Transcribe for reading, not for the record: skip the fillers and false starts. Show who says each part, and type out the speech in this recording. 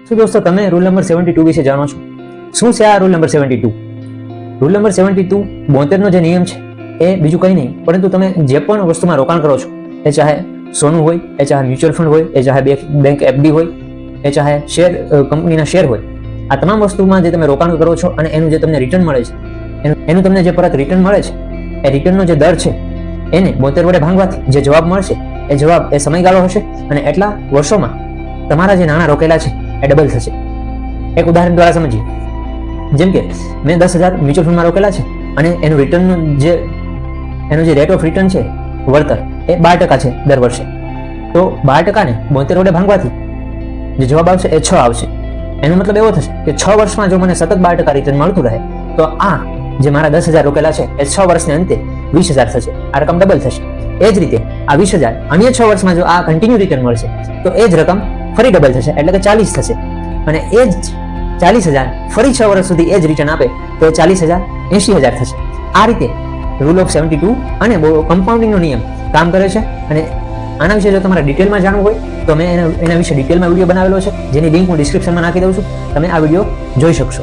Speaker 1: શું દોસ્તો તમે રૂલ નંબર 72 વિશે જાણો છો? શું છે આ રૂલ નંબર 72? રૂલ નંબર 72 72નો જે નિયમ છે એ બીજું કંઈ નહીં, પરંતુ તમે જે પણ વસ્તુમાં રોકાણ કરો છો, એ ચાહે સોનું હોય, એ ચાહે મ્યુચ્યુઅલ ફંડ હોય, એ ચાહે બેંક એફડી હોય, એ ચાહે શેર કંપનીના શેર હોય, આ તમામ વસ્તુમાં જે તમે રોકાણ કરો છો અને એનું જે તમને રિટર્ન મળે છે, એનું તમને જે પરત રિટર્ન મળે છે, એ રિટર્નનો જે દર છે એને 72 વડે ભાંગવાથી જે જવાબ મળશે એ જવાબ એ સમયગાળો હશે અને એટલા વર્ષોમાં તમારા જે નાણાં રોકેલા છે એ ડબલ થશે. એક ઉદાહરણ દ્વારા સમજીએ. જેમ કે મેં 10,000 મ્યુચ્યુઅલ ફંડમાં રોકેલા છે અને એનું રિટર્નનું એનો જે રેટ ઓફ રિટર્ન છે, વળતર, એ 12% છે દર વર્ષે. તો 12% ને 72 વડે ભાંગવાથી જે જવાબ આવશે એ 6 આવશે. એનો મતલબ એવો થશે કે 6 વર્ષમાં જો મને સતત 12% રિટર્ન મળતું રહે તો આ જે મારા 10,000 રોકેલા છે એ 6 વર્ષને અંતે 20,000 થશે. આ રકમ ડબલ થશે. એ જ રીતે આ 20,000 અન્ય 6 વર્ષમાં જો આ કન્ટિન્યુ રિટર્ન મળશે તો એ જ રકમ ફરી ડબલ થશે, એટલે કે 40 થશે. અને એ જ 40,000 ફરી 6 વર્ષ સુધી એ જ રિટર્ન આપે તો એ 40,000 80,000 થશે. આ રીતે રૂલ ઓફ 72 અને કમ્પાઉન્ડિંગનો નિયમ કામ કરે છે. અને આના વિશે જો તમારે ડિટેલમાં જાણવું હોય તો મેં એના વિશે ડિટેલમાં વિડીયો બનાવેલો છે, જેની લિંક હું ડિસ્ક્રિપ્શનમાં નાખી દઉં છું. તમે આ વિડીયો જોઈ શકશો.